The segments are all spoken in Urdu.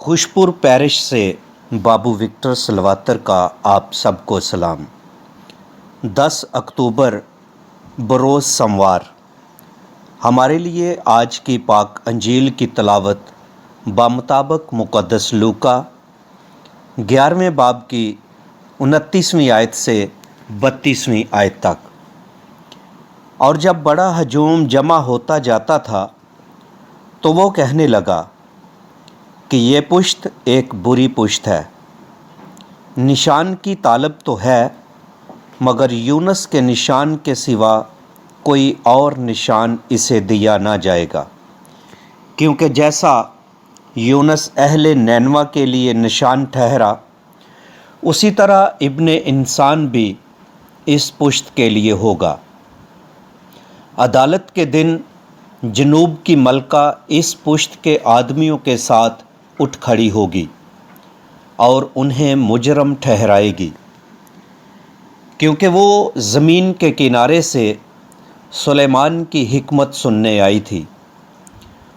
خوشپور پیرش سے بابو وکٹر سلواتر کا آپ سب کو سلام۔ 10 اکتوبر بروز سموار۔ ہمارے لیے آج کی پاک انجیل کی تلاوت بمطابق مقدس لوکا 11ویں باب کی 29ویں آیت سے 32ویں آیت تک۔ اور جب بڑا ہجوم جمع ہوتا جاتا تھا تو وہ کہنے لگا کہ یہ پشت ایک بری پشت ہے، نشان کی طالب تو ہے مگر یونس کے نشان کے سوا کوئی اور نشان اسے دیا نہ جائے گا، کیونکہ جیسا یونس اہل نینوا کے لیے نشان ٹھہرا اسی طرح ابن انسان بھی اس پشت کے لیے ہوگا۔ عدالت کے دن جنوب کی ملکہ اس پشت کے آدمیوں کے ساتھ اٹھ کھڑی ہوگی اور انہیں مجرم ٹھہرائے گی، کیونکہ وہ زمین کے کنارے سے سلیمان کی حکمت سننے آئی تھی،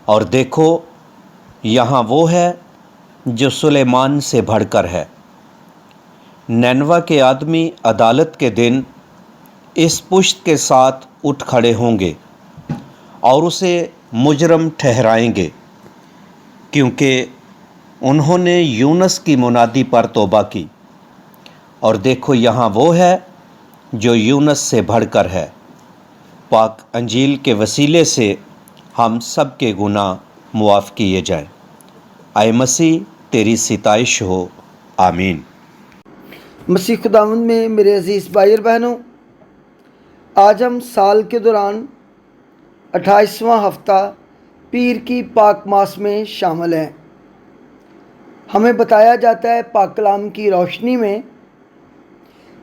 اور دیکھو یہاں وہ ہے جو سلیمان سے بڑھ کر ہے۔ نینوا کے آدمی عدالت کے دن اس پشت کے ساتھ اٹھ کھڑے ہوں گے اور اسے مجرم ٹھہرائیں گے، کیونکہ انہوں نے یونس کی منادی پر توبہ کی، اور دیکھو یہاں وہ ہے جو یونس سے بڑھ کر ہے۔ پاک انجیل کے وسیلے سے ہم سب کے گناہ معاف کیے جائیں۔ اے مسیح تیری ستائش ہو، آمین۔ مسیح خداوند میں میرے عزیز بھائی اور بہنوں، آج ہم سال کے دوران 28واں ہفتہ پیر کی پاک ماس میں شامل ہیں۔ ہمیں بتایا جاتا ہے پاک کلام کی روشنی میں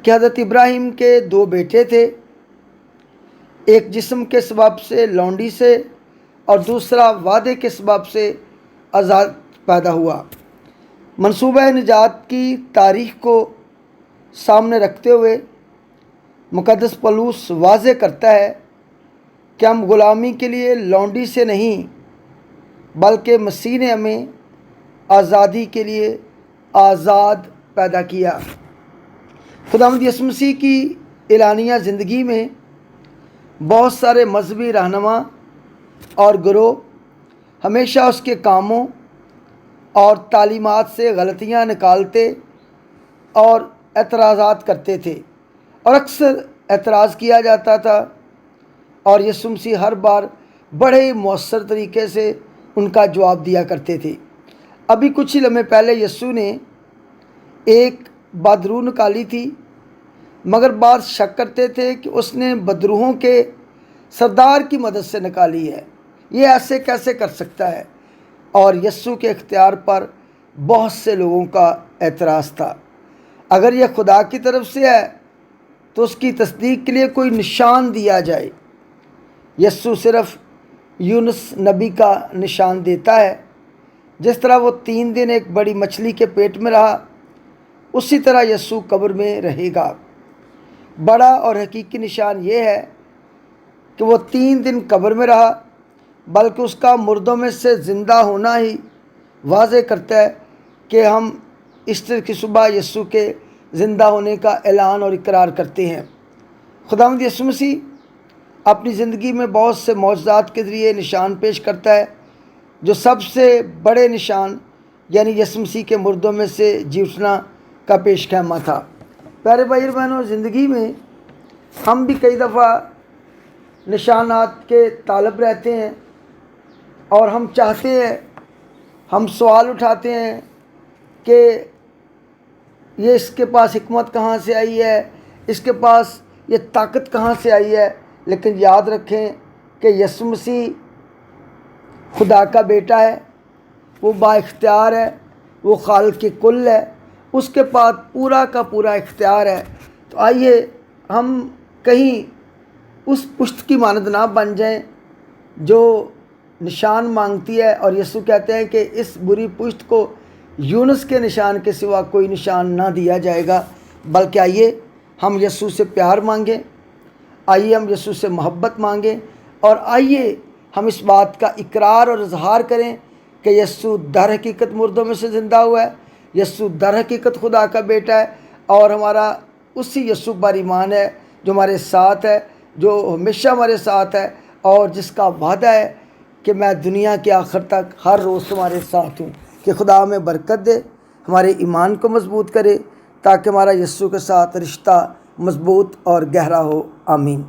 کہ حضرت ابراہیم کے 2 بیٹے تھے، ایک جسم کے سبب سے لونڈی سے اور دوسرا وعدے کے سبب سے آزاد پیدا ہوا۔ منصوبہ نجات کی تاریخ کو سامنے رکھتے ہوئے مقدس پولس واضح کرتا ہے کہ ہم غلامی کے لیے لونڈی سے نہیں بلکہ مسیح نے ہمیں آزادی کے لیے آزاد پیدا کیا۔ خداوند یسوع مسیح کی اعلانیہ زندگی میں بہت سارے مذہبی رہنما اور گروہ ہمیشہ اس کے کاموں اور تعلیمات سے غلطیاں نکالتے اور اعتراضات کرتے تھے، اور اکثر اعتراض کیا جاتا تھا، اور یسوع مسیح ہر بار بڑے مؤثر طریقے سے ان کا جواب دیا کرتے تھے۔ ابھی کچھ ہی لمحے پہلے یسوع نے ایک بدروح نکالی تھی، مگر بعض شک کرتے تھے کہ اس نے بدروحوں کے سردار کی مدد سے نکالی ہے، یہ ایسے کیسے کر سکتا ہے؟ اور یسوع کے اختیار پر بہت سے لوگوں کا اعتراض تھا۔ اگر یہ خدا کی طرف سے ہے تو اس کی تصدیق کے لیے کوئی نشان دیا جائے۔ یسوع صرف یونس نبی کا نشان دیتا ہے، جس طرح وہ 3 دن ایک بڑی مچھلی کے پیٹ میں رہا اسی طرح یسوع قبر میں رہے گا۔ بڑا اور حقیقی نشان یہ ہے کہ وہ 3 دن قبر میں رہا، بلکہ اس کا مردوں میں سے زندہ ہونا ہی واضح کرتا ہے کہ ہم ایسٹر کی صبح یسوع کے زندہ ہونے کا اعلان اور اقرار کرتے ہیں۔ خداوند یسوع مسیح اپنی زندگی میں بہت سے معجزات کے ذریعے نشان پیش کرتا ہے، جو سب سے بڑے نشان یعنی یسوع مسیح کے مردوں میں سے جی اٹھنا کا پیش خیمہ تھا۔ پیارے بھائی اور بہنوں، زندگی میں ہم بھی کئی دفعہ نشانات کے طالب رہتے ہیں، اور ہم چاہتے ہیں، ہم سوال اٹھاتے ہیں کہ یہ اس کے پاس حکمت کہاں سے آئی ہے، اس کے پاس یہ طاقت کہاں سے آئی ہے۔ لیکن یاد رکھیں کہ یسوع مسیح خدا کا بیٹا ہے، وہ با اختیار ہے، وہ خالق کل ہے، اس کے پاس پورا کا پورا اختیار ہے۔ تو آئیے ہم کہیں اس پشت کی مانند نہ بن جائیں جو نشان مانگتی ہے، اور یسوع کہتے ہیں کہ اس بری پشت کو یونس کے نشان کے سوا کوئی نشان نہ دیا جائے گا، بلکہ آئیے ہم یسوع سے پیار مانگیں، آئیے ہم یسوع سے محبت مانگیں، اور آئیے ہم اس بات کا اقرار اور اظہار کریں کہ یسوع در حقیقت مردوں میں سے زندہ ہوا ہے، یسوع در حقیقت خدا کا بیٹا ہے، اور ہمارا اسی یسوع پر ایمان ہے جو ہمارے ساتھ ہے، جو ہمیشہ ہمارے ساتھ ہے، اور جس کا وعدہ ہے کہ میں دنیا کے آخر تک ہر روز تمہارے ساتھ ہوں۔ کہ خدا ہمیں برکت دے، ہمارے ایمان کو مضبوط کرے، تاکہ ہمارا یسوع کے ساتھ رشتہ مضبوط اور گہرا ہو۔ آمین۔